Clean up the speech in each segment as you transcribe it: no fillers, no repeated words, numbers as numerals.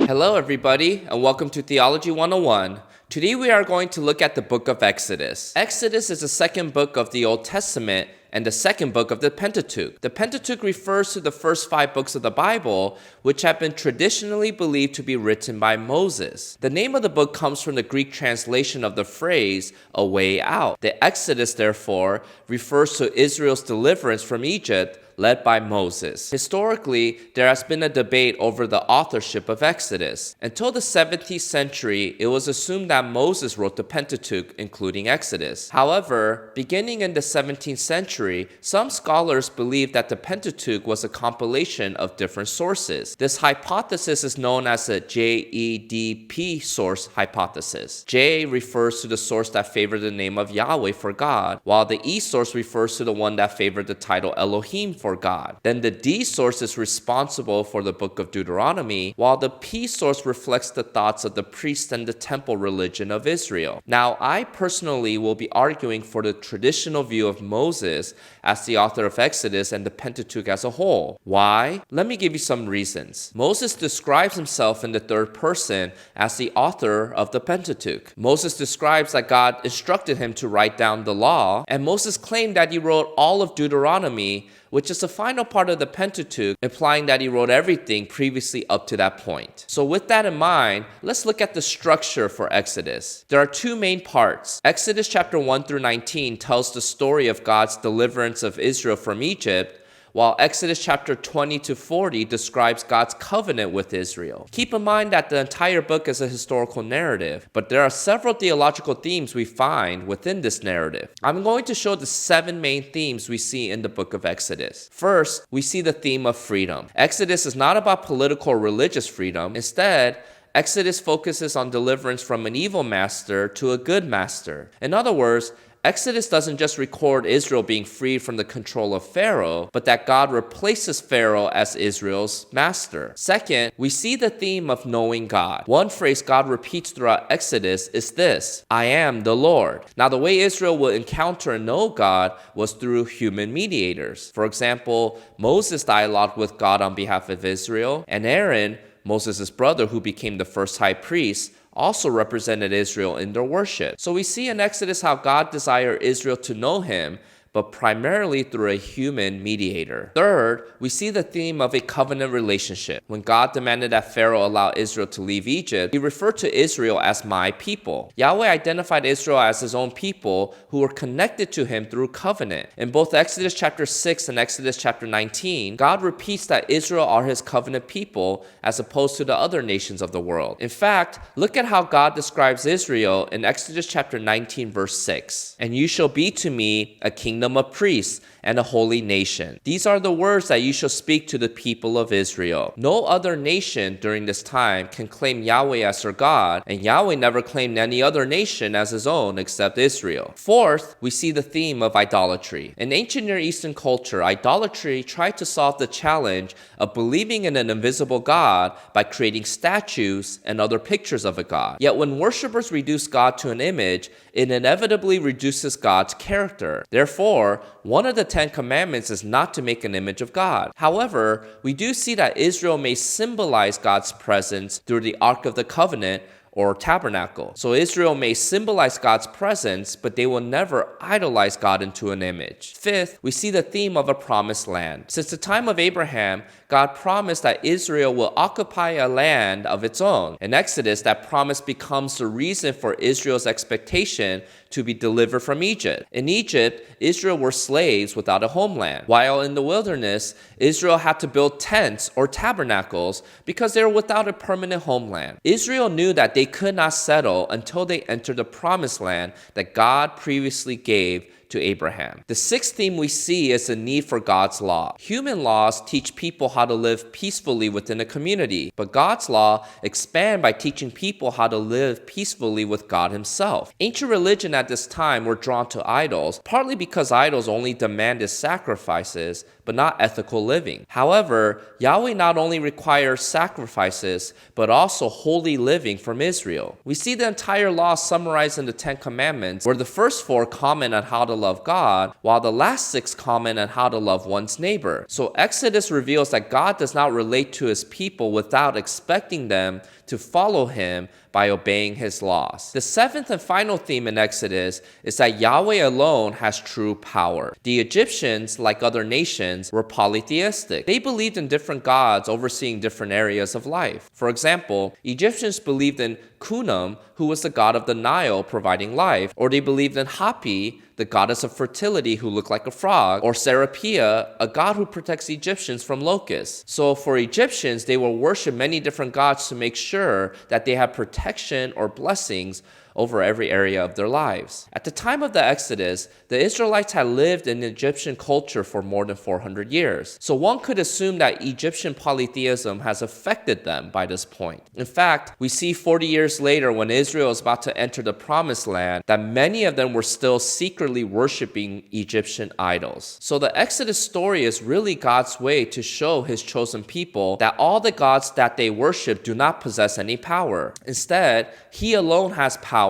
Hello, everybody, and welcome to Theology 101. Today we are going to look at the book of Exodus. Exodus is the second book of the Old Testament and the second book of the Pentateuch. The Pentateuch refers to the first 5 books of the Bible, which have been traditionally believed to be written by Moses. The name of the book comes from the Greek translation of the phrase, a way out. The Exodus, therefore, refers to Israel's deliverance from Egypt, led by Moses. Historically, there has been a debate over the authorship of Exodus. Until the 17th century, it was assumed that Moses wrote the Pentateuch, including Exodus. However, beginning in the 17th century, some scholars believe that the Pentateuch was a compilation of different sources. This hypothesis is known as the JEDP source hypothesis. J refers to the source that favored the name of Yahweh for God, while the E source refers to the one that favored the title Elohim for God. Then the D source is responsible for the book of Deuteronomy, while the P source reflects the thoughts of the priest and the temple religion of Israel. Now, I personally will be arguing for the traditional view of Moses as the author of Exodus and the Pentateuch as a whole. Why? Let me give you some reasons. Moses describes himself in the third person as the author of the Pentateuch. Moses describes that God instructed him to write down the law, and Moses claimed that he wrote all of Deuteronomy, which is the final part of the Pentateuch, implying that he wrote everything previously up to that point. So with that in mind, let's look at the structure for Exodus. There are 2 main parts. Exodus chapter 1 through 19 tells the story of God's deliverance of Israel from Egypt, while Exodus chapter 20 to 40 describes God's covenant with Israel. Keep in mind that the entire book is a historical narrative, but there are several theological themes we find within this narrative. I'm going to show the 7 main themes we see in the book of Exodus. First, we see the theme of freedom. Exodus is not about political or religious freedom. Instead, Exodus focuses on deliverance from an evil master to a good master. In other words, Exodus doesn't just record Israel being freed from the control of Pharaoh, but that God replaces Pharaoh as Israel's master. Second, we see the theme of knowing God. One phrase God repeats throughout Exodus is this: I am the Lord. Now, the way Israel will encounter and know God was through human mediators. For example, Moses dialogued with God on behalf of Israel, and Aaron, Moses' brother who became the first high priest, also represented Israel in their worship. So we see in Exodus how God desired Israel to know him, but primarily through a human mediator. Third, we see the theme of a covenant relationship. When God demanded that Pharaoh allow Israel to leave Egypt, he referred to Israel as my people. Yahweh identified Israel as his own people who were connected to him through covenant. In both Exodus chapter 6 and Exodus chapter 19, God repeats that Israel are his covenant people as opposed to the other nations of the world. In fact, look at how God describes Israel in Exodus chapter 19 verse 6. And you shall be to me a kingdom of priests and a holy nation. These are the words that you shall speak to the people of Israel. No other nation during this time can claim Yahweh as their God, and Yahweh never claimed any other nation as his own except Israel. Fourth, we see the theme of idolatry. In ancient Near Eastern culture, idolatry tried to solve the challenge of believing in an invisible God by creating statues and other pictures of a God. Yet when worshippers reduce God to an image, it inevitably reduces God's character. Therefore, one of the 10 Commandments is not to make an image of God. However, we do see that Israel may symbolize God's presence through the Ark of the Covenant, or tabernacle. So Israel may symbolize God's presence, but they will never idolize God into an image. Fifth, we see the theme of a promised land. Since the time of Abraham, God promised that Israel will occupy a land of its own. In Exodus, that promise becomes the reason for Israel's expectation to be delivered from Egypt. In Egypt, Israel were slaves without a homeland, while in the wilderness, Israel had to build tents or tabernacles because they were without a permanent homeland. Israel knew that they could not settle until they entered the promised land that God previously gave to Abraham. The sixth theme we see is the need for God's law. Human laws teach people how to live peacefully within a community, but God's law expand by teaching people how to live peacefully with God himself. Ancient religion at this time were drawn to idols, partly because idols only demanded sacrifices, but not ethical living. However, Yahweh not only requires sacrifices, but also holy living from Israel. We see the entire law summarized in the 10 Commandments, where the first 4 comment on how to love God, while the last 6 comment on how to love one's neighbor. So Exodus reveals that God does not relate to his people without expecting them to follow him by obeying his laws. The 7th and final theme in Exodus is that Yahweh alone has true power. The Egyptians, like other nations, were polytheistic. They believed in different gods overseeing different areas of life. For example, Egyptians believed in Khnum, who was the god of the Nile providing life, or they believed in Hapi, the goddess of fertility who looked like a frog, or Serapia, a god who protects Egyptians from locusts. So for Egyptians, they will worship many different gods to make sure that they have protection or blessings over every area of their lives. At the time of the Exodus, the Israelites had lived in Egyptian culture for more than 400 years. So one could assume that Egyptian polytheism has affected them by this point. In fact, we see 40 years later when Israel is about to enter the promised land that many of them were still secretly worshiping Egyptian idols. So the Exodus story is really God's way to show his chosen people that all the gods that they worship do not possess any power. Instead, he alone has power,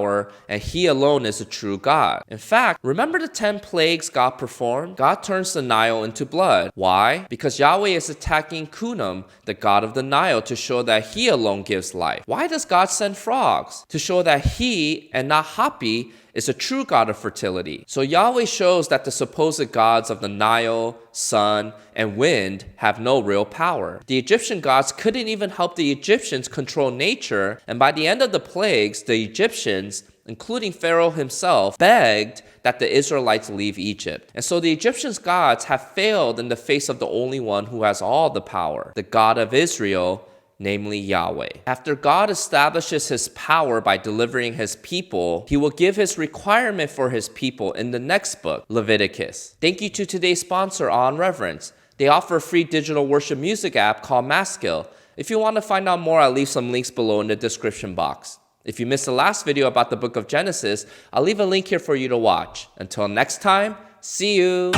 and he alone is a true God. In fact, remember the 10 plagues God performed? God turns the Nile into blood. Why? Because Yahweh is attacking Khnum, the god of the Nile, to show that he alone gives life. Why does God send frogs? To show that he, and not Hapi, is a true god of fertility. So Yahweh shows that the supposed gods of the Nile, sun, and wind have no real power. The Egyptian gods couldn't even help the Egyptians control nature, and by the end of the plagues, the Egyptians, including Pharaoh himself, begged that the Israelites leave Egypt. And so the Egyptians' gods have failed in the face of the only one who has all the power, the God of Israel, namely Yahweh. After God establishes his power by delivering his people, he will give his requirement for his people in the next book, Leviticus. Thank you to today's sponsor, On Reverence. They offer a free digital worship music app called Maskill. If you want to find out more, I'll leave some links below in the description box. If you missed the last video about the book of Genesis, I'll leave a link here for you to watch. Until next time, see you!